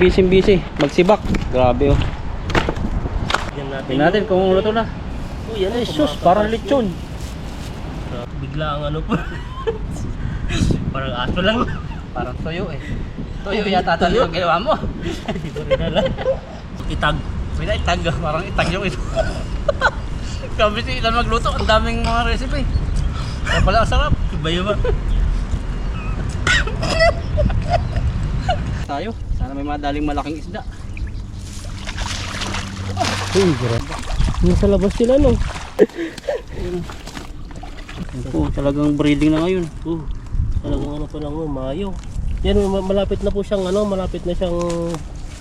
busy magsibak. Grabe oh. Yan Natin kung luto na. Oh, yan Ay sus, parang lechon. Bigla ang ano po. Parang aso lang. Parang tuyo eh. Tuyo yata tayo yung ginawa mo. Hindi ko rin alam. Itag. May na itag, parang itag yung ito. Kami si Ilan magluto, ang daming mga recipe. Kaya pala ang sarap. Iba ba? Tayo, sana may madaling malaking isda. Uy, grabe. Nasa labas sila no. Oh, talagang breeding na ngayon. Talagang ano pa lang Mayo. Yan malapit na po siyang ano, malapit na siyang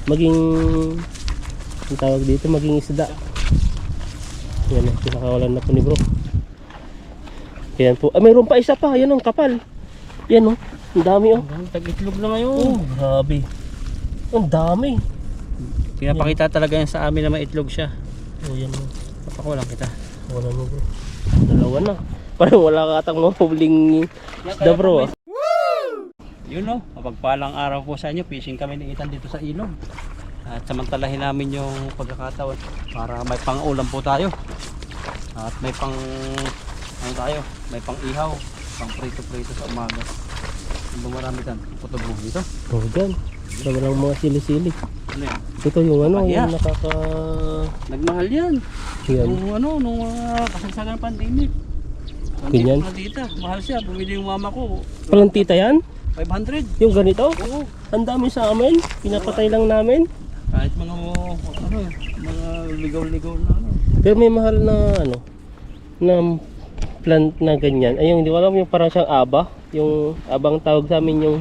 maging ang tawag dito, maging isda. Yan, pinakawalan na po ni bro. Yan po. Ah, mayroon pa isa pa. Yan ang kapal. Yan oh. Ang dami oh. Tag-itlog na ngayon. Oh, grabe. Ang dami. Pinapakita talaga yan sa amin na may itlog siya. Oh, yan oh. Papakulang kita. Wala mo bro. Dalawa na. Parang wala ka atang mahuling isda bro ah. Yun no, mapagpalang araw po sa inyo. Fishing kami ni Ethan dito sa ilog. At samantalahin namin yung pagkakataon para may pang-ulam po tayo. At may pang ano tayo, may pang ihaw, pang prito-prito sa umaga. Ano marami tan? Putubog dito. Oh, dyan. Dalawa lang mga sili-sili. Ano yan? Ito yung ano, Pahiya. yung nakaka... Nagmahal yan. Yan. Nung ano, nung kasagsagan ng pandemic. Ganyan? Dito, mahal siya. Bumili yung mama ko. Palantita yan? 500. Yung ganito? Oo. Ang dami sa amin. Pinapatay lang namin. Kahit mga ano, mga ligaw-ligaw na ano. Pero may mahal na ano, na plant na ganyan. Ay, yung hindi ko alam, yung parang siyang aba. Yung abang tawag sa amin yung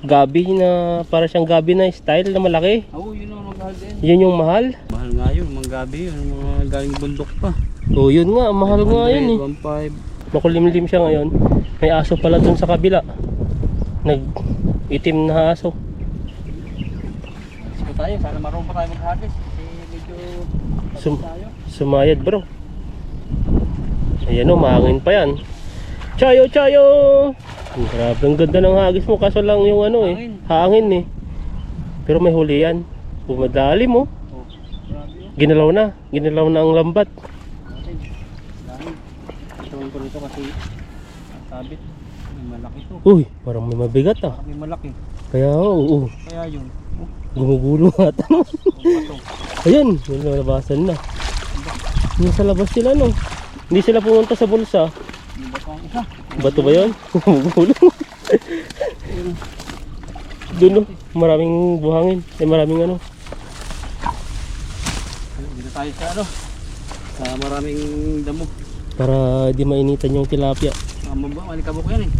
gabi na parang siyang gabi na style na malaki. Oo, yun ang mahal din. Yun yung mahal. Mahal nga yun, mga gabi yun, mga galing bundok pa. Oh, yun nga, mahal nga yun eh. 1.5. Makulimlim siya ngayon. May aso pala dun sa kabila. Nag-itim na aso. Sige tayo, sana marunong pa tayo mag-harvest. Kasi medyo tayo. Sumayad bro. Ayan o, mahangin pa yan. Chayo, chayo! Grabe, ang ganda ng hagis mo. Kaso lang yung ano eh, hangin eh. Pero may huli yan. Pumadali mo. Oh, grabe yun. Ginalaw na ang lambat. Dahil, ituwin ko rito kasi ang sabit. May malaki to. Uy, parang may mabigat ah. May malaki. Kaya oo, Kaya yun. gumugulo nga tanong. Patong. Ayan, yung nalabasan na. Nasa labas sila no. Hindi sila pumunta sa bulsa. May bato ang isa. Bato ba yun? Gumugulo. Doon no, maraming buhangin. Maraming ano. Dito tayo sa ano. Sa maraming damo. Para di mainitan yung tilapia. Malikabok yan eh.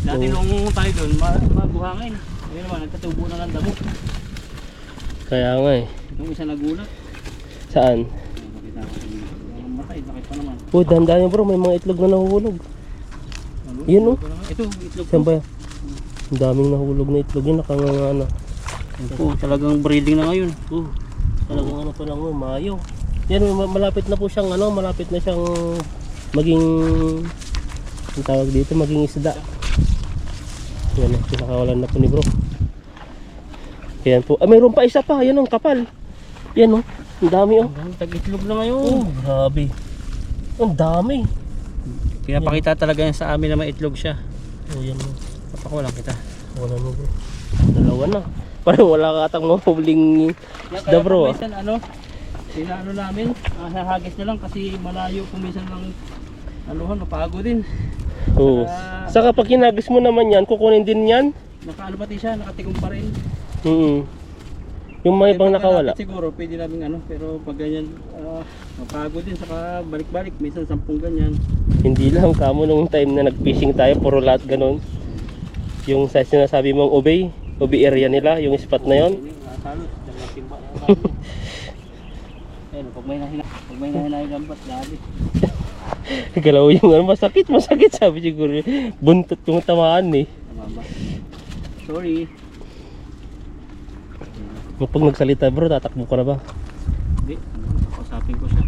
Dati Oo. nung tayo doon, mabuhangin. Ngayon naman, nagtatubo na ng damo. Kaya nga eh. Yung isa nagulat. Saan? Nakita ko yung matay, nakita pa naman. Oh, dahan-dahan bro, may mga itlog na nahuhulog. Ano? Yun, oh. Ito, itlog Saan ko. ba? Ang daming nahulog na itlog yun, nakanganga na. Oh, talagang breeding na ngayon. Talagang ano pa lang Mayo. Yan, malapit na po siyang ano, malapit na siyang maging ang tawag dito, maging isda. Yan, pinakawalan na po ni bro. Yan po. Ah, mayroon pa isa pa. Yan ang kapal. Yan oh. Ang dami oh. Tag-itlog na ngayon. Oh, grabe. Ang dami. Pinapakita talaga yan sa amin na may itlog siya. Oh, yan oh. Papakulang kita. Wala mo bro. Dalawa na. Parang wala ka atang mahuling isda bro ah. Minsan ano, sinaano namin, hahagis na lang kasi malayo kung minsan lang anuhan, mapagod din. Oo. Saka pag kinagis mo naman yan, kukunin din yan. Nakaano pati siya, nakatigong pa rin. Yung mga ibang nakawala. Siguro pwede namin ano, pero pag ganyan mapagod din, saka balik-balik, minsan 10 ganyan. Hindi lang kamo nung time na nag-fishing tayo, puro lahat ganun. Yung sa sinasabi mong obey area nila, yung spot na yon. Salot, dalawa timba yan. Ayun, pag may nahina yung lambat, labi. Galaw yung ano, masakit sabi siguro. Buntot yung tamaan eh. Mama. Sorry. Pag nagsalita bro, tatakbo ka na ba? Hindi, kausapin ko siya.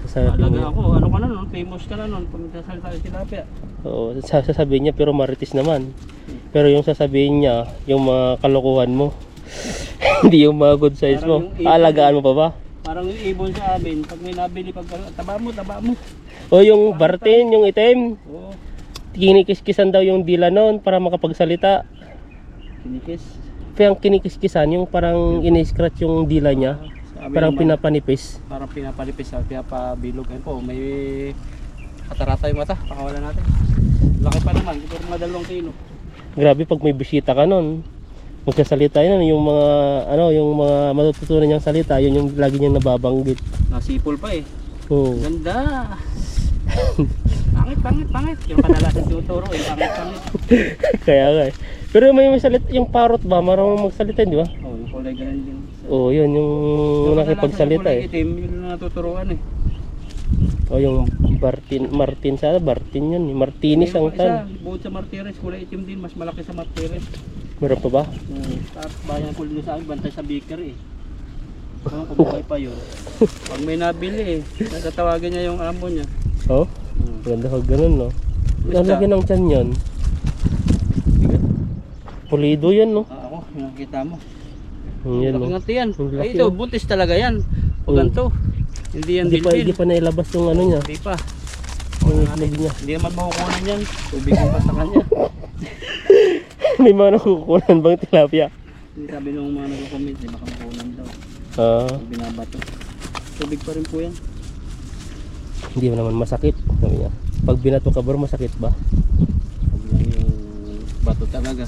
Sabi Alaga niya. ako, ano ka na nun, famous ka na nun, pag nagsasalita yung tilapia. Oo, sasabihin niya pero maritis naman. Pero yung sasabihin niya, yung mga kalokohan mo. Hindi yung mga good size mo. Parang yung Aalagaan mo pa ba? Parang yung ibon sa amin, pag may nabili, pag taba mo, taba mo. O yung Bartin, yung itim. Oo, Kinikis-kisan daw yung dila noon para makapagsalita. kinikis. Kaya ang kinikis-kisan, yung parang ini-scratch yung dila niya. Sa amin Parang naman, pinapanipis. parang pinapalipis, pinapabilog. Ayun po, may katarata yung mata, pakawalan natin. Laki pa naman, ito mga 2 kilo. Grabe pag may bisita ka noon. Magsasalita yun, yung mga yung mga matututunan niyang salita, yun yung lagi niyang nababanggit. Nasipol pa eh. Oo. Ganda. Pangit. Yung kadalasan tuturo eh, pangit. Kaya nga eh. Pero may salita, yung parrot ba, marunong magsalita, di ba? Oh, yung kulay ganun din. Oo, yun yung nakipagsalita yung kulay eh. itim, yun na natuturuan eh. O yung Martin sana, Martin yun. Martinis ang tan. Bukod sa Martires, kulay itim din, mas malaki sa Martires. Meron pa ba? Tapos bayan ko din sa akin, bantay sa beaker eh. Kumuhay pa yun. Pag may nabili eh, natatawagan niya yung amo niya. Oh, maganda ka ganun no. Ang laki ng tiyan yan. Pulido yan no. Ako, yung nakita mo. Yan no. Laki yan. Ang laki, Ay ito, oh. buntis talaga yan. Pag ganito. Hindi yan Hindi dilbil. pa nailabas yung ano niya. Hindi pa. Yung itlog niya. Hindi naman makukunan yan. Tubig yung pa sa kanya. May mga nakukunan bang tilapia? Hindi sabi nung mga nag-comment, di baka makukunan daw. Ah, Pag binabato. Tubig pa rin po yan. hindi mo naman masakit. Sabi niya. Pag binato ka bro, masakit ba? Pag yan yung bato talaga.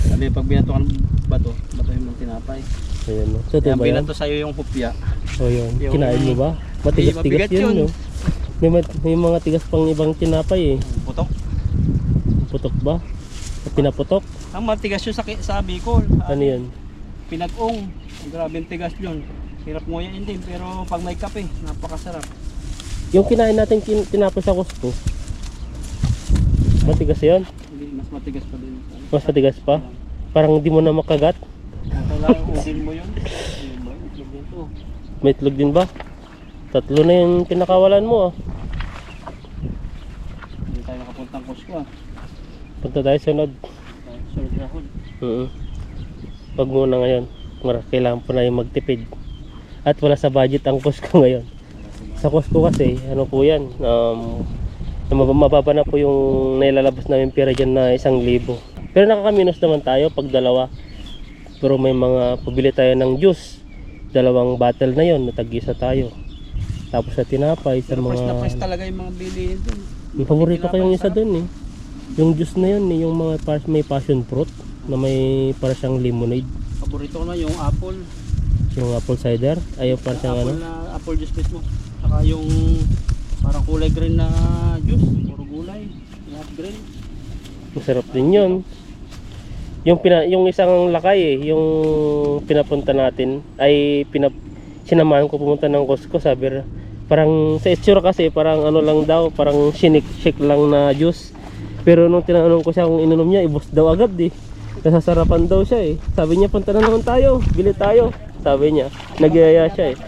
Sabi pag binato ka ng bato yung mga tinapay. Ayan no. So, ito Kaya ba yan? binato sa'yo yung hupya. O yun. Yung- Kinain mo ba? Matigas-tigas mabigat yun yun. no. May mga tigas pang ibang tinapay eh. Putok. Putok ba? At pinaputok? Ang matigas yun sa Bicol. Ano yun? Pinag-ong. Grabe ang tigas yun. Hirap nguyain din pero pag may kape, napakasarap. Yung kinain natin tinapay sa Costco. Matigas yun? Hindi, mas matigas pa din. Mas matigas pa? Parang hindi mo na makagat? Kailangan udin mo yun. Ayun ba, itlog nito. May itlog din ba? 3 na yung pinakawalan mo ah. Hindi tayo nakapuntang Costco ah. Punta tayo sunod. Sunod rahon. Pag muna ngayon. Kailangan po na yung magtipid. At wala sa budget ang Costco ngayon. Sa Costco kasi, ano po yan, mababa na po yung nailalabas namin pera dyan na 1,000. Pero nakakaminos naman tayo pag dalawa. Pero may mga pabili tayo ng juice. 2 bottle na yon, natag-isa tayo. Tapos sa tinapay, sa Pero press na press mga... talaga yung mga bilihin dun. Yung paborito ko yung isa dun eh. Yung juice na yun eh, yung mga may passion fruit na may para siyang lemonade. Paborito ko na yung apple. Yung apple cider, ay yung para siyang ano. Apple na apple juice mismo. Saka yung parang kulay green na juice. Puro gulay. Lahat green. Masarap din yun. Yung isang lakay eh, yung pinapunta natin ay sinamahan ko pumunta ng Costco, sabi parang sa itsura kasi parang ano lang daw, parang shake lang na juice. Pero nung tinanong ko siya kung ininom niya, ibos daw agad eh. Nasasarapan daw siya eh. Sabi niya, punta na naman tayo, bili tayo. Sabi niya, nagyaya siya eh.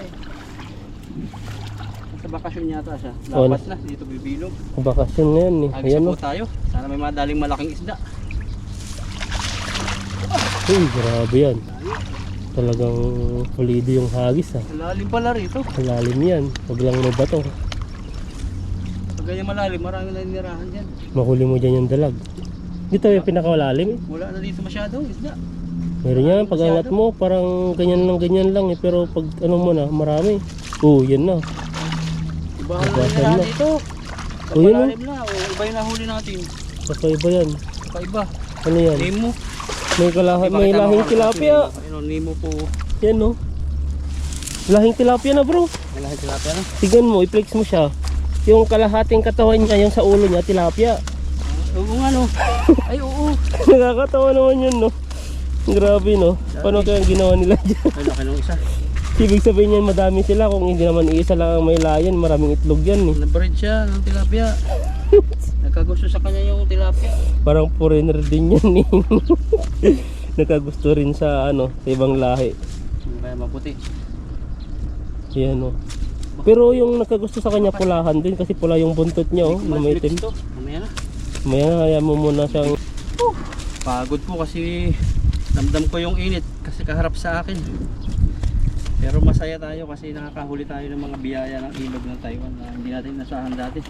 Sa bakasyon yata siya. Oh, Lapas na, dito bibilog. Bakasyon ngayon eh. Agisa Ayan po o. tayo. Sana may madaling malaking isda. Uy, grabe yan. Talagang pulido yung hagis ah. Malalim pala rito. Malalim yan. Huwag lang may bato. Pag ganyan malalim, marami na nirahan dyan. Mahuli mo dyan yung dalag. Dito yung pinakawalalim eh. Wala na dito masyado isda. Meron yan, pag angat mo, parang ganyan lang eh. Pero pag ano mo na, marami. Yan na. Ibahan na Ibahan nirahan na. dito. Pag Oh, yun, malalim na, iba yung nahuli natin. Kakaiba yan. Kakaiba. Ano yan? Nemo. May lahing tilapia. Ano, Nemo po. Yan no. Lahing tilapia na bro. May lahing tilapia na. Tignan mo, i-flex mo siya. Yung kalahating katawan niya, yung sa ulo niya, tilapia. Oo nga no. Ay oo. Nakakatawa naman yun no. Grabe no. Paano kaya ang ginawa nila dyan? Ay laki nung isa. Ibig sabihin yan, madami sila. Kung hindi naman isa lang ang may layan, maraming itlog yan eh. Nabreed siya ng tilapia. Nagkagusto sa kanya yung tilapia. Parang foreigner din yan eh. Nagkagusto rin sa ano, sa ibang lahi. Kaya maputi. Yan oh. Pero yung nagkagusto sa kanya pulahan din kasi pula yung buntot niya oh, na may itim. Mamaya na. Maya kaya mo muna siyang Pagod po kasi damdam ko yung init. kasi kaharap sa akin. Pero masaya tayo kasi nakakahuli tayo ng mga biyaya ng ilog ng Taiwan na hindi natin nasahan dati.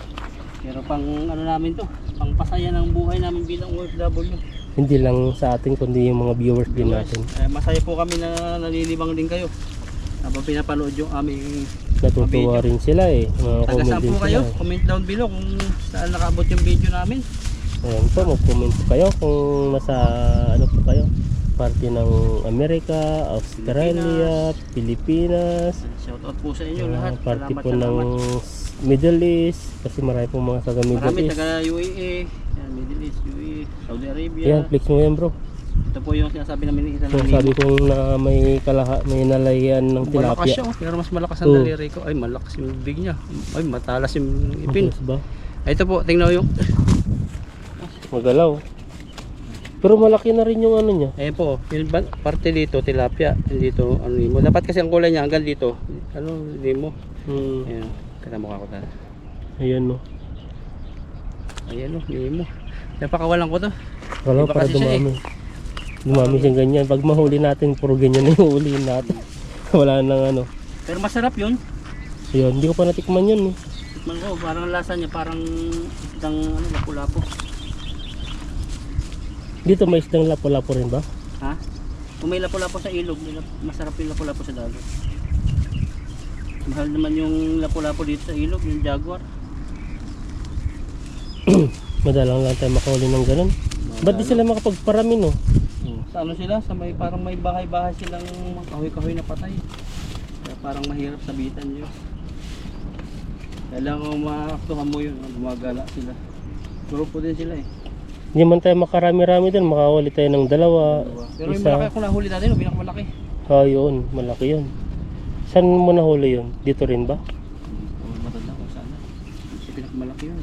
Pero pang ano namin to, pang pasaya ng buhay namin bilang OFW. Hindi lang sa atin kundi yung mga viewers din natin. Masaya po kami na nalilibang din kayo. Habang pinapanood yung aming Natutuwa rin sila eh. Mga taga comment saan din po kayo? sila eh. Comment down below kung saan nakaabot yung video namin. Ayan po, mag-comment po kayo kung nasa ano po kayo. Parte ng Amerika, Australia, Pilipinas. Shoutout po sa inyo lahat. Parte Salamat, po ng Middle East. Kasi marami po mga taga Middle marami East. taga UAE, yan, Middle East, UAE, Saudi Arabia. Ayan, flex mo yan bro. Ito po yung sinasabi namin ni Isa So, sabi ko na may nalayan ng malakas tilapia. siya, pero mas malakas ang daliri ko. Ay, malakas yung big niya. Ay, matalas yung ipin. Yes ba? Ay, ito po, tingnan mo yung Magalaw. Pero malaki na rin yung ano niya. ayan po, yung parte dito, tilapia. Dito, ano nimo. Dapat kasi ang kulay niya hanggang dito. Ano, nimo. Ayan, katamukha ko talaga. Ayan no. Ayan o, nimo. Napakawalan ko to. Kalaw Iba para kasi siya dumami. Dumami siyang ganyan. Pag mahuli natin, puro ganyan na yung huliin natin. Wala nang ano. Pero masarap yun. Ayun, hindi ko pa natikman yun eh. Tikman ko, parang lasa niya, parang isdang ano, lapu-lapo. Dito may isdang lapo-lapo rin ba? Ha? Kung may lapu-lapo sa ilog, masarap yung lapu-lapo sa dagat. Mahal naman yung lapu-lapo dito sa ilog, yung jaguar. Madalang lang tayo makahuli ng ganun. Ba't di sila makapagparami no? Sa ano sila, sa may parang may bahay-bahay silang kahoy-kahoy na patay. Kaya parang mahirap sabitan yun. Kailangan maaktuhan mo yun, gumagala sila. Grupo din sila eh. Hindi man tayo makarami-rami din, makahuli tayo ng dalawa, Pero yung isa. malaki akong nahuli natin, yung pinakamalaki. Yun, malaki yun. Saan mo nahuli yun? Dito rin ba? Matanda ko sana. Kasi pinakamalaki yun.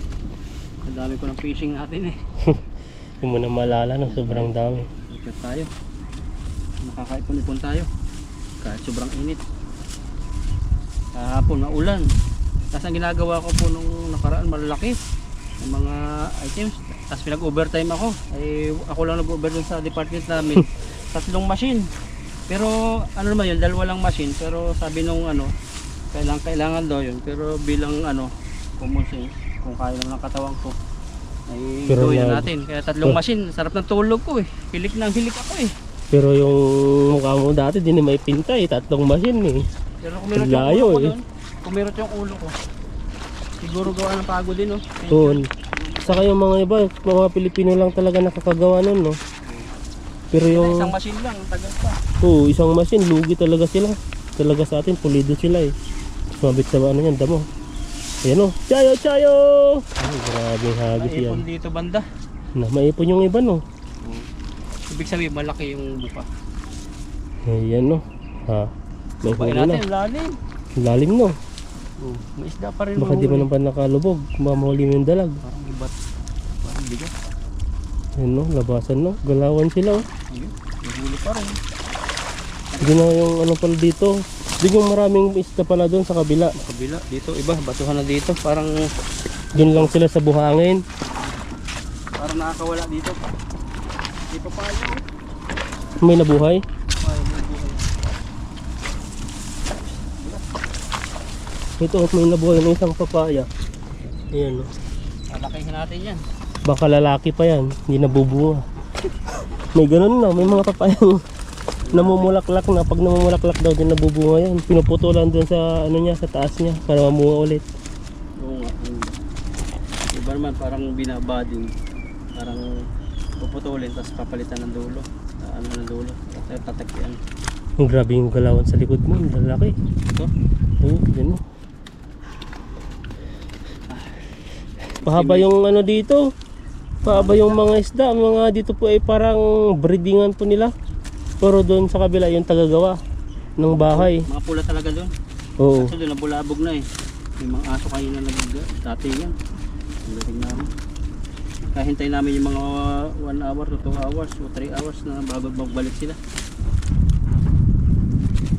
Ang dami ko ng fishing natin eh. Hindi mo na malala no, sobrang dami. Ikot tayo. Makakaipon-ipon tayo. Kahit sobrang init. Kahapon, maulan. Tapos ang ginagawa ko po nung nakaraan, malalaki. Yung mga items. Tapos pinag-overtime ako. Ay, ako lang nag-over dun sa department namin. 3 machine. Pero ano naman yun, 2 lang machine. Pero sabi nung ano, kailangan daw yun. Pero bilang ano, common sense, kung kaya naman ng katawan ko, ay Pero gawin na natin. Kaya 3 machine, sarap ng tulog ko eh. Hilik ako eh. Pero yung mukha mo dati, di na may pinta eh. 3 machine eh. Pero kung meron Layo, yung ulo ko eh. doon, kung meron yung ulo ko, siguro gawa ng pagod din, no? Doon. Saka yung mga iba, mga Pilipino lang talaga nakakagawa nun, no? Pero yung... Isang machine lang, tagal pa. Oo, isang machine, lugi talaga sila. Talaga sa atin, pulido sila eh. Mabit sa ano yan, damo. Ayan o, chayo, chayo! Ay, grabe hagis yan. Maipon dito banda. Maipon yung iba, no? Ibig sabihin, malaki yung buka. Ayan, no? Ha? May Bain huli na. natin, lalim. Lalim, no? May isda pa rin. Baka di mo mahuli. naman nakalubog. Mamahuli mo yung dalag. Parang ibat. Parang bigat. Ayan, no? Labasan, no? Galawan sila, oh. Ayun, mahuli pa rin. Hindi na yung ano pala dito. Doon yung maraming isda pala doon sa kabila. Kabila, dito, iba, batuhan na dito. Parang Doon lang sila sa buhangin. nakakawala dito. Dito pa yun. May nabuhay. Ito at may nabuhay ng isang papaya. Ayan, no? Malakihin natin yan. Baka lalaki pa yan. Hindi nabubunga. May ganun na. May mga papayang namumulaklak na. Pag namumulaklak daw din nabubunga yan. Pinuputulan doon sa ano niya, sa taas niya para mamunga ulit. Oo nga. Iba naman parang binabading. Parang puputulin tapos papalitan ng dulo. Ano ng dulo. Tapos tatakyan. Ang grabe yung galawan sa likod mo. Ang lalaki. Ito. Oo, yan, no? Pahaba yung ano dito. Pahaba yung mga isda. Mga dito po ay parang breedingan po nila. Pero doon sa kabila yung tagagawa ng bahay. Mga pula talaga doon. Oo. Kasi doon nabulabog na eh. May mga aso kayo na dati yan. Pagdating namin. Kahintay namin yung mga 1 hour to 2 hours o 3 hours na bago magbalik sila.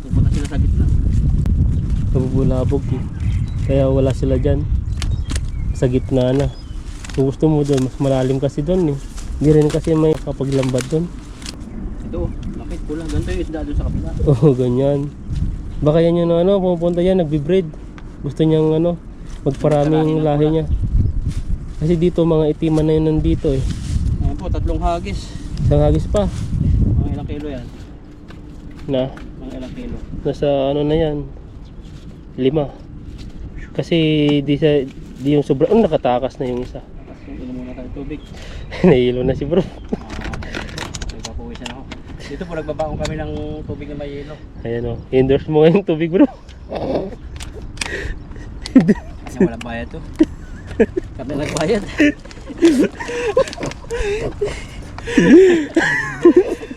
Pupunta sila sa gitna. Nabubulabog eh. Kaya wala sila dyan. Sa gitna na. Kung gusto mo doon, mas malalim kasi doon eh. Hindi rin kasi may kapaglambat doon. Ito oh, bakit pula? Ganito yung isda doon sa kabila. Oo, ganyan. Baka yan yung ano, pumupunta yan, nagbe-breed. Gusto niyang ano, magparaming lahi niya. Kasi dito mga itiman na yun nandito eh. Ayan po, 3 hagis. Isang hagis pa. Mga ilang kilo yan? Na, Mga ilang kilo? nasa ano na yan, 5. Kasi di yung sobra, nakatakas na yung isa. Tapos yung inom muna tayo tubig. Nahilo na si bro. May papawisan ako. Dito po nagbabaon kami ng tubig na may yelo. Ayan o, endorse mo ngayong tubig bro. Kasi walang bayad to. Kami nagbayad.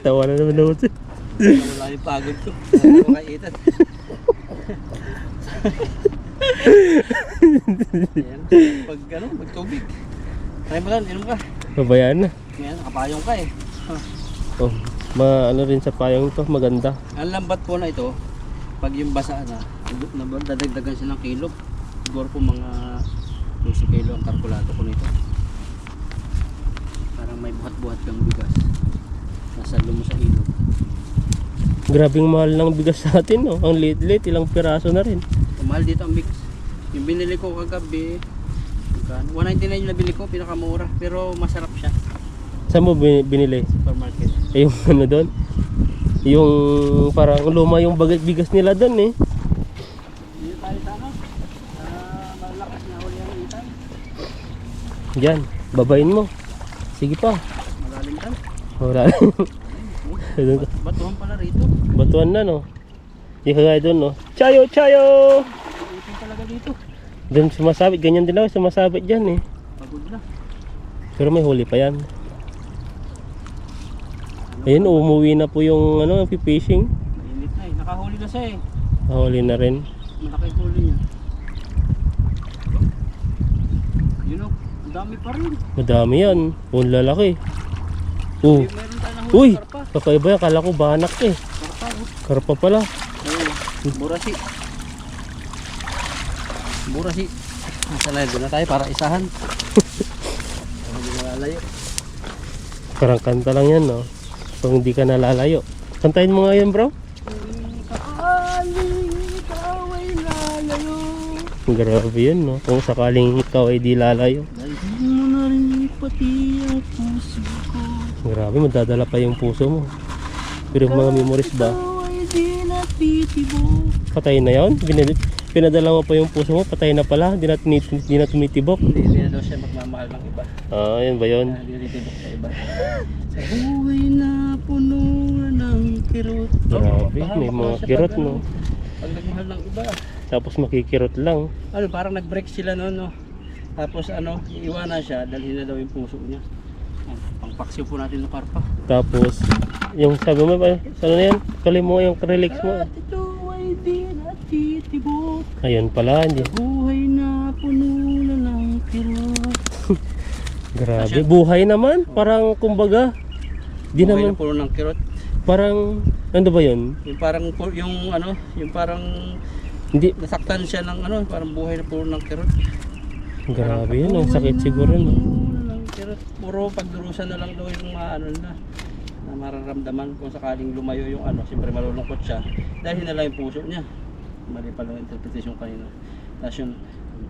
Tawa na naman ako siya. Wala yung pagod ko. Wala yung makaitan. Ayan. Pag ano, magtubig. Try mo lang, inom ka. Babayaan na. Ngayon, nakapayong ka eh. Oh, ano rin sa payong to, maganda. Ang lambat po na ito, pag yung basa na, dadagdagan siya ng kilo. Siguro po mga 12 kilo ang kalkulato ko nito. Parang may buhat-buhat kang bigas. Nasa lumo sa ilog. Grabing mahal ng bigas sa atin, no? Ang liit-liit, ilang piraso na rin. Mahal dito ang bigas. Yung binili ko kagabi, 199 yung nabili ko, pinakamura. Pero masarap siya. Saan mo binili? Supermarket. Eh, yung ano doon? Yung parang luma yung bigas nila doon eh. Dito tayo tama. Malakas na huli ang itan. Diyan, babayin mo. Sige pa. Malalim ka. Wala. Batuhan pala rito. Batuan na no. Yung kagaya doon no. Chayo, chayo! Itan talaga dito. Doon sumasabit, ganyan din ako sumasabit dyan eh. Pagod na. Pero may huli pa yan. Ayun, umuwi na po yung ano, fishing. Mainit na eh. Nakahuli na siya eh. Nahuli na rin. Malaki yung huli niya. Yun o, ang dami pa rin. Madami yan. Ang lalaki. Oh. Meron tayo na Uy! huli karpa. Kakaiba yan. Kala ko banak eh. Karpa oh. Karpa pala. Ayun, burasi. Burasi. Nasa layo doon na tayo para isahan. Hindi malalayo. Parang kanta lang yan no. Kung hindi ka nalalayo. Kantahin mo nga yan bro. Sakaling ikaw ay lalayo. Grabe yun no. Kung sakaling ikaw ay di lalayo. Dalhin mo na rin pati ang puso ko. Grabe, madadala pa yung puso mo. Pero yung mga memories ba? Ikaw ay di natitibo. Patay na yun? Pinadala mo pa yung puso mo, patay na pala. Di na tumitibok. Hindi na daw siya magmamahal ng iba. Ah, yun ba yun? Hindi titibok sa iba. Sa buhay na puno ng kirot. Grabe, may mga kirot no. Pag nagmahal ng iba. Tapos makikirot lang. Ano, parang nag-break sila noon, no? Tapos ano, iiwanan siya, dalhin na daw yung puso niya. Pangpaksiw po natin ng karpa. Tapos, yung sabi mo ba, ano na yan? Kali mo yung relics mo. At ito ay di natitibok. Ayun pala, hindi. Buhay na puno na ng kirot. Grabe, buhay naman. Parang kumbaga, di Buhay naman, na puno ng kirot. parang, ano ba yun? Yung parang, yung ano, yung parang Hindi, nasaktan siya ng ano, parang buhay na puno ng kirot. grabe yun. Ang sakit siguro no. Pero puro pagdurusan na lang daw yung mga ano na mararamdaman kung sakaling lumayo yung ano, siyempre malulungkot siya dahil na lang yung puso niya. Mali pala yung interpretation kanina. Tapos yung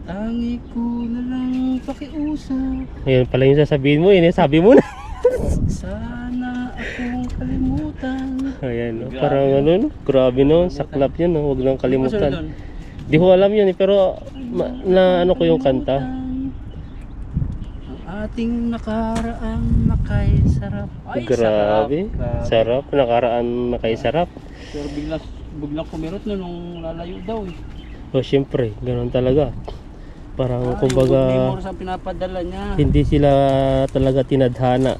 tangi ko na lang pakiusap, Ayun pala yung sasabihin mo, yun sabi mo na. sana akong kalimutan. Ayan, no? Grabe, Parang no? ano, no? Grabe no, saklap yun, no? Huwag nang Ano ba sunod kalimutan. doon? Di ko alam yun, pero na ano ko yung kanta. Ang ating nakaraan nakay sarap. Ay, Grabe, sarap. sarap, nakaraan na kay sarap. Pero biglang kumirot no nung lalayo daw eh. O syempre, ganoon talaga. Parang Yung kumbaga, memories ang pinapadala niya. hindi sila talaga tinadhana.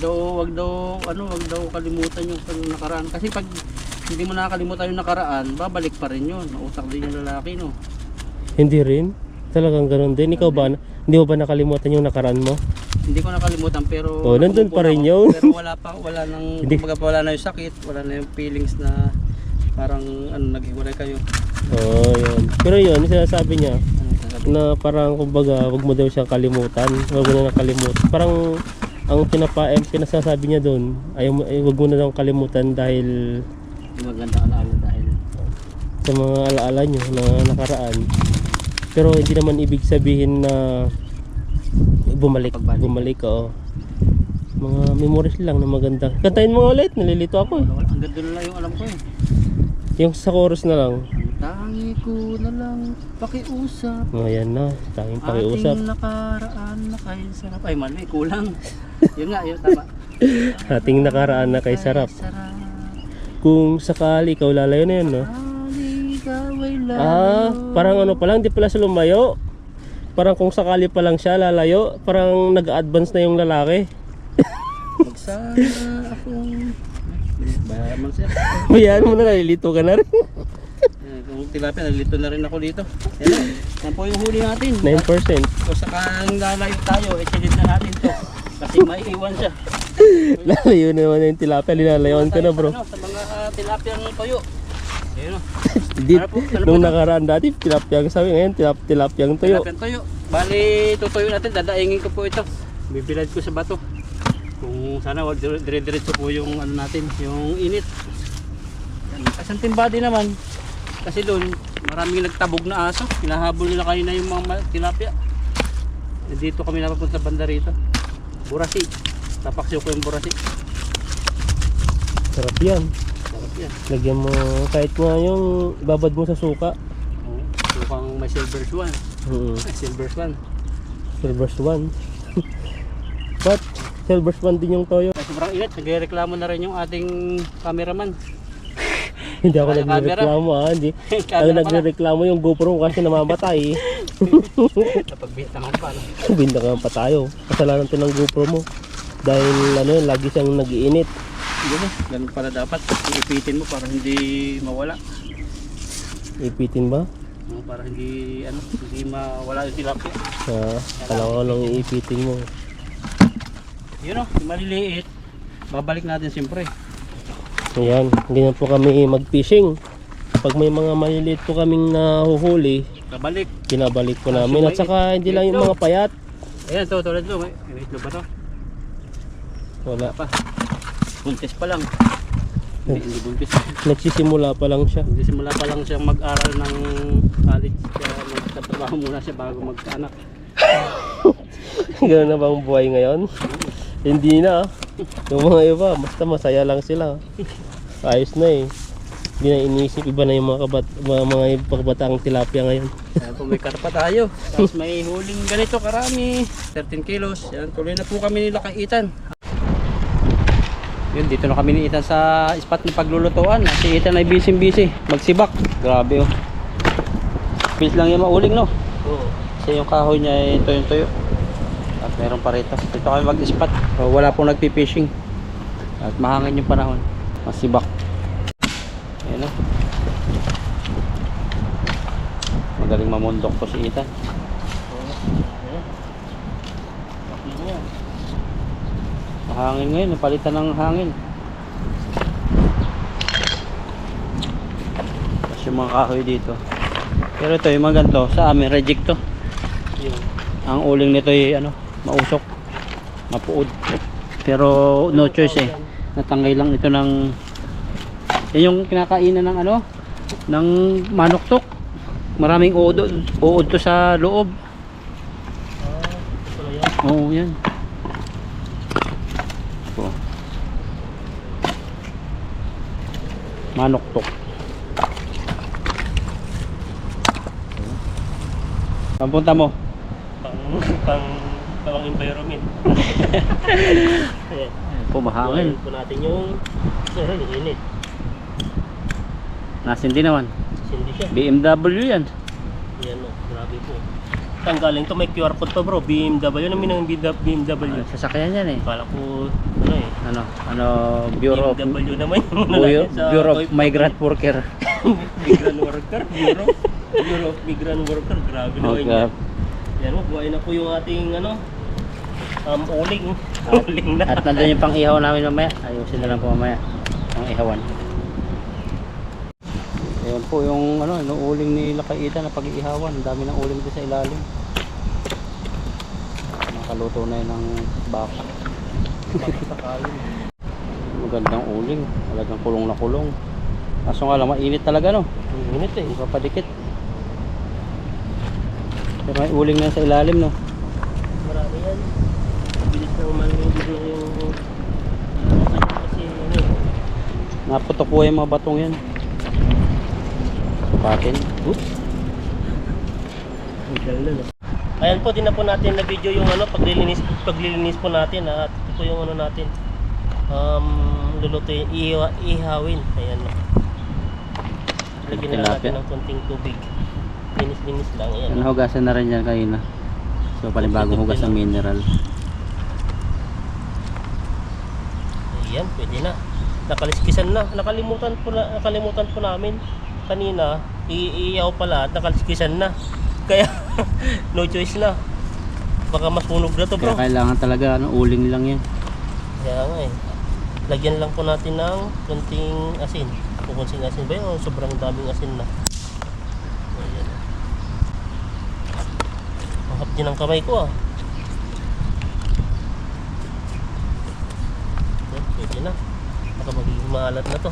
Wag daw kalimutan yung nakaraan. Kasi pag hindi mo nakakalimutan yung nakaraan, babalik pa rin yun. Nautak din yung lalaki, no? Hindi rin. Talagang ganoon din. Ikaw ba, hindi mo ba nakalimutan yung nakaraan mo? Hindi ko nakalimutan pero Oh, nandun pa rin yun. Pero wala nang Hindi. kumbaga wala na yung sakit, wala na yung feelings na parang ano naghiwalay kayo. Oo, yun. Pero yun, sinasabi niya Ano sasabi? na parang kumbaga, wag mo daw siyang kalimutan. Wag mo na nakalimutan. Parang ang pinasasabi niya doon ay wag mo na daw kalimutan dahil magandang alaala dahil sa mga alaala nyo na nakaraan. Pero hindi naman ibig sabihin na bumalik oo. Mga memories lang na maganda. Kantahin mo ulit, nalilito ako eh. ang ganda na lang yung alam ko eh. Yung sa chorus na lang. Ang tangi ko na lang pakiusap. Ayan na, tanging pakiusap. Ating nakaraan na kay sarap. Ay mali, kulang. Yun nga, yun tama. Ating nakaraan na kay sarap. Kung sakali ikaw lalayo na yun, no? Ikaw ay lalayo. Parang ano pa lang, di pala siya lumayo. Parang kung sakali pa lang siya lalayo, parang nag-advance na yung lalaki. Magsama akong bayaran mo sir. Bayaan mo na, nalilito ka na rin. Kung tilapia, nalilito na rin ako dito. Yan po yung huli natin. 9%. Kung sakaling lalayo tayo, isilid na natin to. Kasi maiiwan siya. Lalayo na naman yung tilapia, linalayoan ka na bro. Ano, sa mga tilapiyang toyo. Ayun o. Nung nakaraan dati, tilapia ang sabi, ngayon tilapia ang tuyo. Tilapiyang toyo. Bali, tutuyo natin, dadaingin ko po ito. Bibilad ko sa bato. Kung sana dire-diretso po yung ano natin, yung init. Kasi ang timbadi naman, kasi doon maraming nagtabog na aso, hinahabol nila kanina yung mga tilapia. Dito kami napapunta banda rito. Burasi, tapaksyo ko yung burasi. Sarap yan. Sarap yan. Lagyan mo, kahit nga yung babad mo sa suka. Oo, sukang may silver swan. Silver swan. Silver swan. But silver swan din yung toyo. Ay, sobrang init, nagreklamo na rin yung ating cameraman. Hindi ako Kaya nagreklamo hindi. Ako Camera pala. nagreklamo yung GoPro kasi namamatay. Napagbintangan pa. No? Bintangan pa tayo. Kasalanan to ng GoPro mo. Dahil ano, lagi siyang nag-iinit. Yun eh, ganun pala dapat. Iipitin mo para hindi mawala. Ipitin ba? Para hindi mawala yung tilapia. Kala ko lang iipitin mo. Yun o, yung maliliit. Babalik natin siyempre. Ayan, ganyan po kami mag-fishing. Pag may mga maliliit po kaming nahuhuli, Babalik. kinabalik po namin. At saka hindi lang yung mga payat. Ayan to, tulad to. May itlog ba to? Wala. Pa. Buntis pa lang. Hindi buntis. Nagsisimula pa lang siya. Hindi simula pa lang siyang mag-aral ng college. Kaya magtatrabaho muna siya bago magkaanak. Gano'n na bang buhay ngayon? Hindi na. Yung mga iba, basta masaya lang sila. Ayos na eh. Hindi na inisip, iba na yung mga pagkabataang tilapia ngayon. Ayan po, may karpa tayo. Tapos may huling ganito karami. 13 kilos. Yan, tuloy na po kami nila kay Ethan. Yun, dito na kami ni Ethan sa spot ng paglulutuan. Si Ethan ay busy. Magsibak. Grabe oh. Bilis lang yung mauling no. Oo. Kasi yung kahoy niya ay tuyo-tuyo. At meron pa rito. Dito kami mag-spot. So, wala pong nagpipishing. At mahangin yung panahon. Masibak. Ayan o. Magaling mamundok po si Ethan. Mahangin ngayon. Napalitan ng hangin. Tapos yung mga kahoy dito. Pero ito yung mga ganito. Sa amin, reject to. Ang uling nito ay ano, mausok, mapuod. Pero no choice eh. Natangay lang ito ng yan yung kinakainan ng ano, ng manoktok. Maraming uod to sa loob. Oo, yan. Oh. Manoktok. Pampunta mo. Pang environment. Pumahangin. Po natin yung init. Nasindi naman. Hindi siya. BMW yan. Yan o, grabe po. Saan galing to? May QR code pa bro. BMW. Ano minang BMW? Sasakyan yan eh. Kala ko, ano eh. Ano, Bureau of BMW naman yung Bureau of Migrant Worker. Migrant Worker? Bureau of Migrant Worker. Grabe naman Okay. yan. Yan o, buhay na po yung ating ano, uling. Uling na. At nandun yung pang-ihaw namin mamaya. Ayusin na lang po mamaya. Pang-ihawan. Ayan po yung ano, uling ni Lakaitan na pag-iihawan. Ang dami ng uling dito sa ilalim. Nakaluto na yun ng baka. Magandang uling. Talagang kulong na kulong. Kaso nga lang, mainit talaga no. Ang init eh. Hindi pa padikit. Pero may uling na sa ilalim no. Marami yan. Bilis lang malilibig na yung kasi ano eh. Naputok po yung mga batong yan. Patin. Oops. Ang ganda no. Ayan po, din na po natin na video yung ano, paglilinis po natin. At ito po yung ano natin. Lulutuin, ihawin. Ayan no. Lagyan na lang natin ng konting tubig. Linis-linis lang. Ayan. Nahugasan na rin yan kanina. So panibagong hugas ng mineral. Ayan, pwede na. Nakaliskisan na. Nakalimutan po namin. Kanina, iiyaw pala at nakaliskisan na. Kaya, no choice na. Baka masunog na to bro. Kaya kailangan talaga uling lang yan. Kaya nga eh. Lagyan lang po natin ng konting asin. Kung konting asin ba yun o sobrang daming asin na. Ayan. Ang hap din ang kamay ko ah. Ayan, pwede na. Baka magiging maalat na to.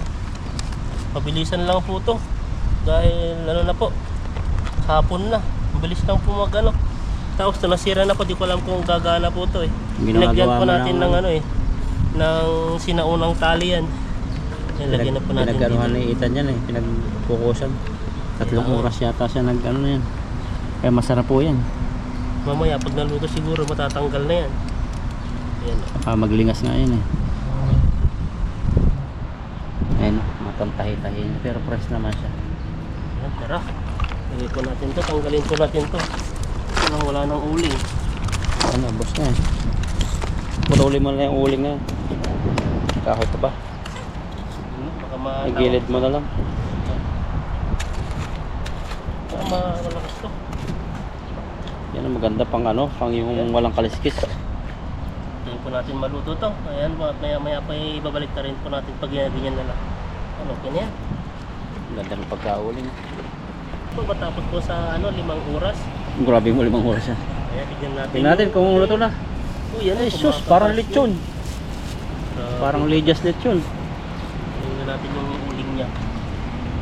Pabilisan lang po to. Dahil ano na po. Hapon na. Mabilis lang po mag ano. Tapos ito nasira na po. Di ko alam kung gagana po to eh. Pinagyan po natin ng ano eh. Ng sinaunang tali yan. Lagyan na po natin dito. Pinag-anuhan ni Ethan yan eh. Pinagkukusan. 3 oras yata siya nag ano na yan. Kaya masarap po yan. Mamaya pag naluto siguro matatanggal na yan. Ayan. Maglingas nga yan eh. Ayan, matantahi-tahi niya. Pero fresh naman siya. Ayan, tara. Lagyan po natin to. Tanggalin po natin to. Wala nang uling. Ano, boss na eh. Putulin mo na yung uling na yan. Kahoy pa ba? Baka Igilid mo na lang. Baka malakas to. Yan ang maganda pang ano, pang yung walang kaliskis. Tingin po natin maluto to. Ayan, maya pa ibabalik na rin po natin pag ganyan na lang. Ano, okay na yan. Ganda ng pagkauling. So, matapos po sa ano, 5 oras. Grabe mo 5 oras yan. Ayan, tignan natin. Tingnan natin kung luto na. Oh, yan. Ay sus, parang lechon. Parang lidyas lechon. Tingnan natin yung uling niya.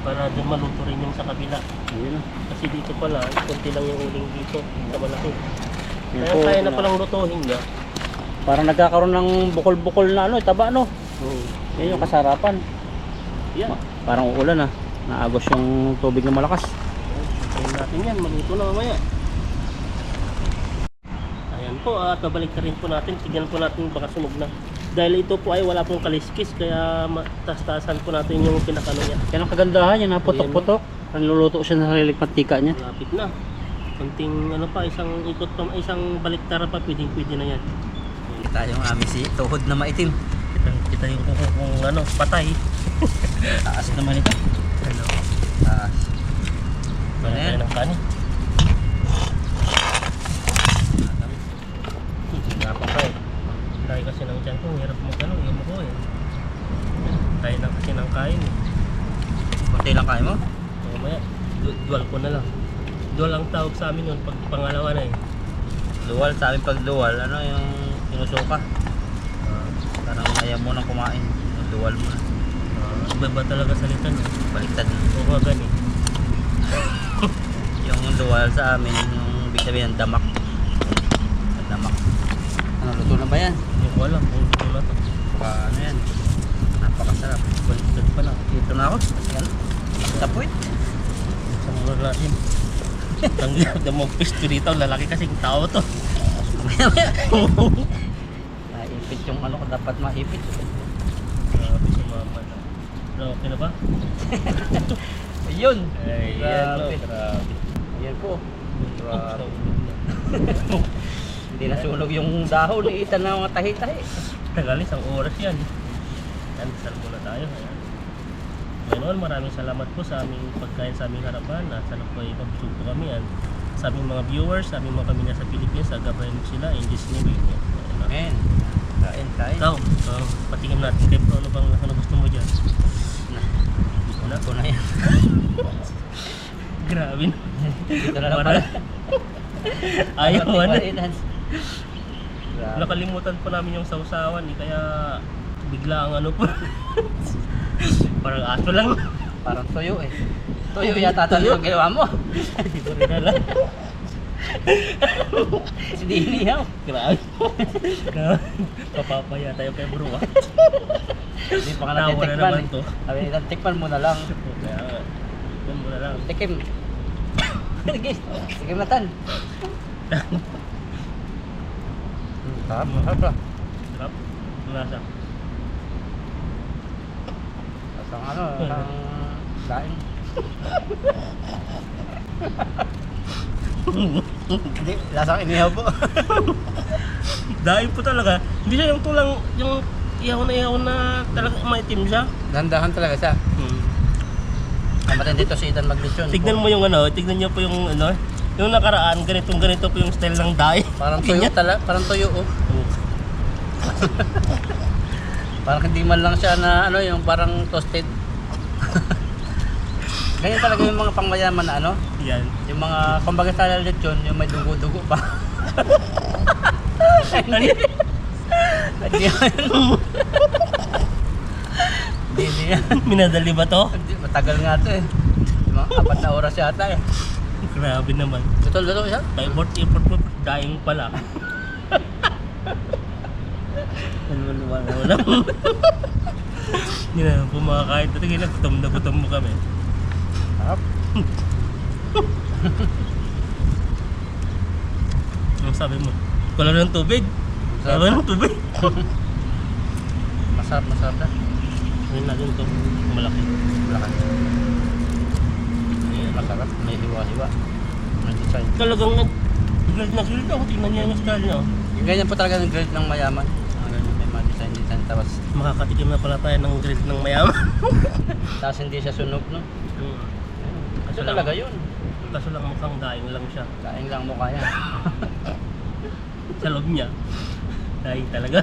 Para din maluto rin yung sa kabila. Ayun na. Kasi dito pala, konti lang yung uling dito. Sa malaki. Yun Kaya po, kaya na palang lutuhin niya. parang nagkakaroon ng bukol-bukol na ano, taba no. Yan yung kasarapan. Yan. Parang uulan ah. Naagos yung tubig na malakas. Tingnan natin yan, maluto na mamaya. Ayan po, at babalik na rin po natin. Tignan po natin baka sunog na. Dahil ito po ay wala pong kaliskis, kaya taas-taasan po natin yung pinakano niya. Yan ang kagandahan yan, putok-putok. Niluluto siya ng sariling mantika niya. Malapit na. Kunting ano pa, isang ikot pa, isang baliktara pa, pwede na yan. Kita yung aming si tuhod na maitim. Kita yung kuko kung ano, patay. Taas naman ito. Ano? Taas. Wala Ayan. tayo ng kanin. Nga pa pa eh. Tayo kasi ng tiyan ko, hirap mag ano, yung ko eh. Tayo na kasi ng kain eh. Kunti lang kaya mo? So, mamaya, dual ko na lang. Dual ang tawag sa amin yun pag pangalawa na eh. Dual, sa amin pag dual, ano yung sinusuka? Parang ayaw mo nang kumain. Yung dual mo na. Iba talaga salita no? Baliktad na. Oo nga gani. Yung dual sa amin, yung ibig sabihin ng damak. Damak. Ano, luto na ba yan? Hindi ko alam kung ito na to. Ano yan? Napakasarap. Baliktad pala. Dito na ako. Yan. Tapuit. Sa mga natin. Ang mong pisto dito, lalaki kasing tao to. Maya-maya. Naipit yung ano ko dapat maipit. Grabe si mama na. Okay na ba? Ayun. Ay, Grabe. grabe. Ayan po. Grabe. Oh, Hindi nasunog yung dahon. Iitan na mga tahi-tahi. tagal, isang oras yan. Yan, sal muna tayo. Ayan. Ngayon, maraming salamat po sa aming pagkain sa aming harapan at sana po ay mabusog po kami yan. Sa aming mga viewers, sa aming mga pamilya sa Pilipinas, agabayan sila in this new week. Amen. Kain, kain. Ikaw, patingin natin kay Pro, ano gusto mo dyan? Ito na yan. Grabe na. Dito na lang pala. Ayaw mo na. Grabe. Nakalimutan po namin yung sausawan kaya bigla ang ano po. Parang aso lang. Parang tuyo eh. Tuyo yata ito yung ginawa mo. Hindi ko rin alam. Si Dini yaw. Grabe. Papapaya tayo kay bro ah. Hindi pa nga Tawa na natitikman naman eh. to. Sabi nila, tikman mo na lang. Kaya, yun mo na lang. Tikim. Sige, tikim na tan. Sarap, masarap ba? Sarap. Nasa. Lasang ano, lasang daing. Hindi, lasang inihaw po. Daing po talaga. Hindi siya yung tulang, yung ihaw na talagang maitim siya. Dandahan talaga siya. Kamatin dito si Ethan maglitsyon. Tignan mo yung ano, tignan niyo po yung ano, yung nakaraan, ganito po yung style ng daing. Parang tuyo parang tuyo oh. Parang hindi man lang siya na ano, yung parang toasted. Ganyan talaga yung mga pangmayaman na ano, Yan. yung mga kumbaga sa lechon, yung may dugo-dugo pa. Hindi. Hindi yan. Hindi yan. Minadali ba to? Hindi, matagal nga ito eh. Mga 4 na oras yata eh. Grabe naman. Luto siya? Pa-import mo, daing pala. Wala. Hindi na po makakain. Tingin na, gutom mo kami. Sarap. Ano sabi mo? Wala ng tubig. Sarap. Wala ng tubig. Masarap na. Ngayon natin ito. Malaki. Malakas. Masarap. May hiwa-hiwa. May design. Talagang nag-grilled na grilled ako. Tingnan niya yung style niya. Ganyan po talaga ng grilled ng mayaman. Ganyan, may mga design. Tapos, Makakatikim na pala tayo ng grilled ng mayaman. tapos hindi siya sunog, no? Kasi lang. talaga yun. Kaso lang mukhang daing lang siya. Kain lang mukha yan. Sa loob niya. Daing talaga.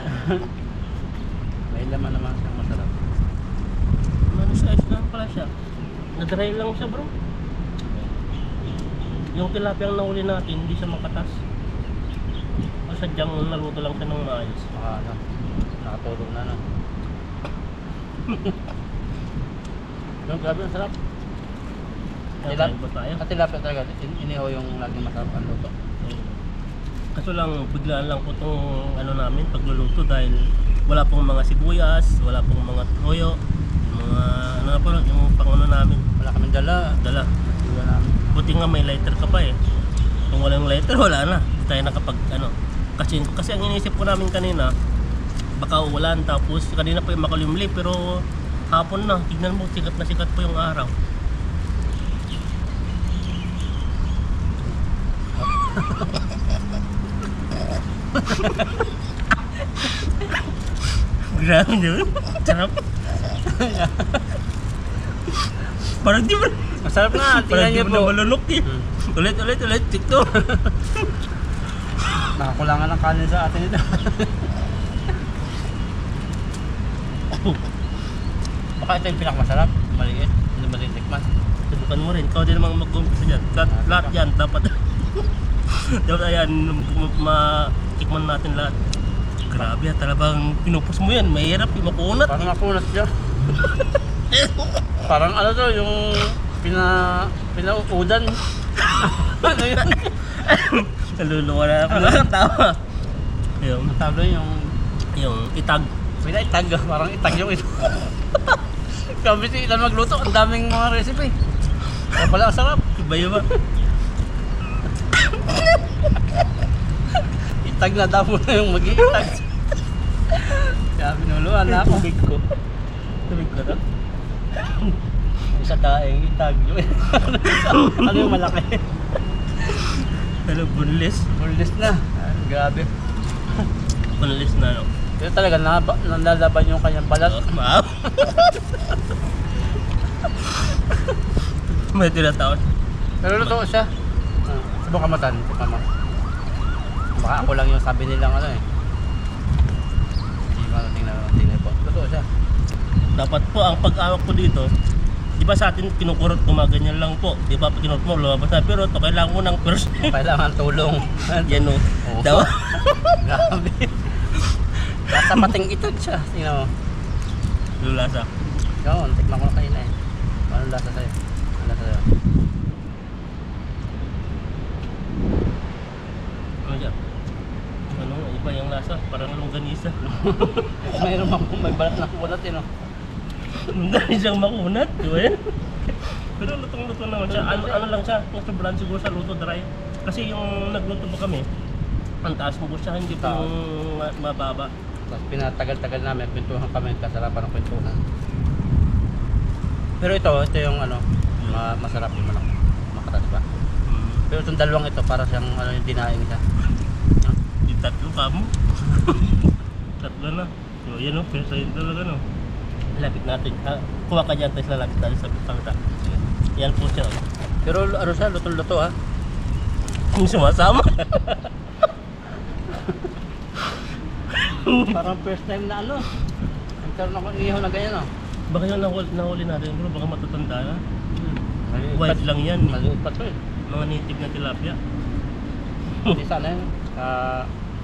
May laman naman siya. Masarap. Ano size lang pala siya. Na-dry lang siya bro. Yung tilapia ang nahuli natin, hindi siya makatas. O sadyang naluto lang siya ng maayos. Ano, nakatulog na no. Yung grabe, ang sarap. Kakain pa tayo. Katilapia talaga. Inihaw yung laging masarap ang luto. Kaso lang, biglaan lang po itong ano namin, pagluluto dahil wala pong mga sibuyas, wala pong mga toyo, yung mga ano na po, yung pang-ano namin, Wala kaming dala. dala. Iwa namin. Buti nga may lighter ka pa eh. Kung walang lighter, wala na. Hindi tayo nakapag ano. Kasi ang iniisip ko namin kanina, baka ulan tapos kanina pa yung makalimli pero hapon na. Tignan mo, sikat na sikat po yung araw. Grabe yun. Sarap. Parang di ba? Masarap na. Parang Tingnan di niyo mo po. na malunok eh. Ulit, TikTok. Nakakulangan ng kanin sa atin ito. Baka ito yung pinakamasarap. Maliit. Hindi ba tinikman? Subukan mo rin. Ikaw din namang mag-umpisa dyan. Lahat yan. Dapat. Dapat ayan. Matikman natin lahat. Grabe yan. Talagang pinupos mo yan. Mahirap. Makunat. Parang nakunat siya. Parang ano to, yung pinauudan. Ano yun? Naluluwa na ako. Nakakatawa. Yung Talo yung itag. itag. Parang itag yung ito. Grabe si Ethan magluto. Ang daming mga recipe. Kaya pala ang sarap. Iba ba? Itag na daw na yung mag-iitag. Kaya binuluan na ako. Tubig ko. Tubig ko na. Isa daing itag. Ano yung malaki? Hello, bunlis. Full list na. Grabe. Bunlis na no. Pero talaga nalalaban yung kanyang balat. Wow. May tinatawag. Pero totoo siya. Subukan mo tan. Subukan mo. Baka ako lang yung sabi nilang ano eh. Tingnan po. Totoo siya. Dapat po ang pag-awak po dito, di ba sa atin kinukurot gumaganyan lang po. Di ba pag kinurot mo, lumabas na pero ito kailangan mo ng first. Kailangan tulong. Yan o. Oo. Daw. Grabe. Nasa pating itag siya. Tingnan mo. Lulasa. Ikaw, tikman ko na kanina eh. Anong lasa sa'yo? Anong lasa sa'yo? Ano siya? Ano, iba yung lasa, parang longganisa. Mayroon akong may balat na kulat eh, no? Dahil siyang makunat, di ba yan? Pero lutong-luto naman siya. Ano lang siya, sobrang siguro sa luto dry. Kasi yung nagluto pa kami, ang taas mo po siya, hindi pa yung mababa. Tapos pinatagal-tagal namin, kwentuhan kami, kasarapan ng kwentuhan. Pero ito yung ano, masarap yung manok. Makatas pa. Pero itong dalawang ito, para siyang ano, yung dinaing siya. Yung tatlo ka mo. Tatlo na. So yan o, pero sa'yo talaga no. Lapit natin. Kuha ka dyan, tapos lalapit natin sa pangta. Yan po siya. Pero ano siya, luto-luto ah. Kung sumasama. Parang first time na ano. Nagkaroon ako ng ihaw na ganyan ah. Baka yung nahuli natin bro, baka matatanda na. Wild lang yan. Maliit pa to eh. Mga native na tilapia. Hindi sana yun.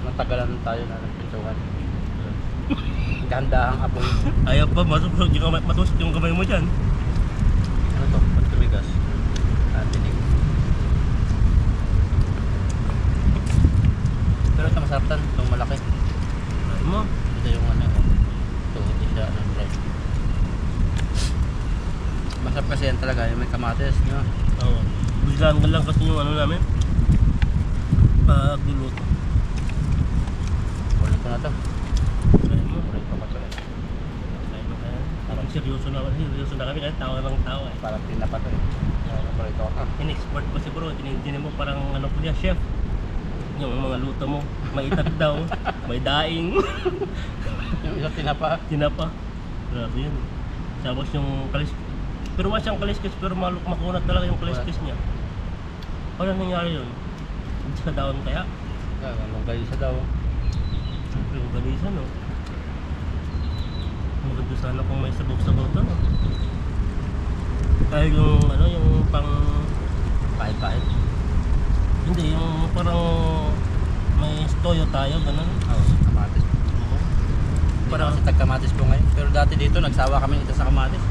Natagalan tayo na nagpintuhan. Gandahang apoy. Ayaw pa, matusok yung kamay mo dyan. Ano to? Pag tumigas. Tinig. Pero ito masarap tan. Itong malaki. Ayaw mo. Ito yung ano. Ito, hindi siya ano, dry. Masarap kasi yan talaga. Yung may kamatis. Nyo. Oo. Biglaan ka lang kasi yung ano namin. Pagluluto. Ulit ko na to. Ayaw mo. Ulit ko pa to eh. Ayaw mo kaya. Parang seryoso na kami kahit tawa ng tawa eh. Parang tinapa to eh. Ulit ko ka. In-export pa si bro, tinignan mo parang ano po niya, chef. Yung mga luto mo, may itat daw, may daing, Yung isa tinapa. tinapa. Grabe yun. Tapos yung kaliskis. Pero wala siyang kaliskis, pero makunat talaga yung kaliskis niya. Ano nangyari yun? Sa daon kaya? Anong kayo sa daw. Yung ganisa no? Maganda sana kung may sabog-sabog doon. No? Kaya yung ano, yung pang... Pahit-pahit. Hindi, yung parang may toyo tayo, ganun. Oo, kamatis. Parang kasi tag-kamatis po ngayon. Pero dati dito, nagsawa kami dito sa kamatis.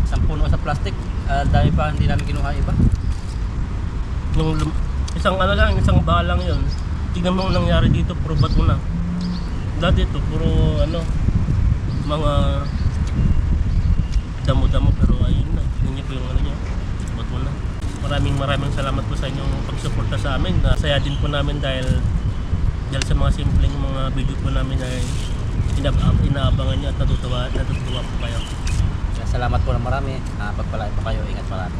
Isang puno sa plastic. Dahil pa hindi namin kinuha iba. Isang ano lang, isang balang yun. Tignan mo ang nangyari dito, puro bato na. Dati ito, puro ano, mga damo-damo, pero ayun na. Tignan niyo po yung ano niya, bato na. Maraming salamat po sa inyong pagsuporta sa amin. Saya din po namin dahil sa mga simpleng mga video po namin ay inaabangan niyo at natutuwa po kayo. Salamat po na marami. Pagpalain po kayo. Ingat palagi.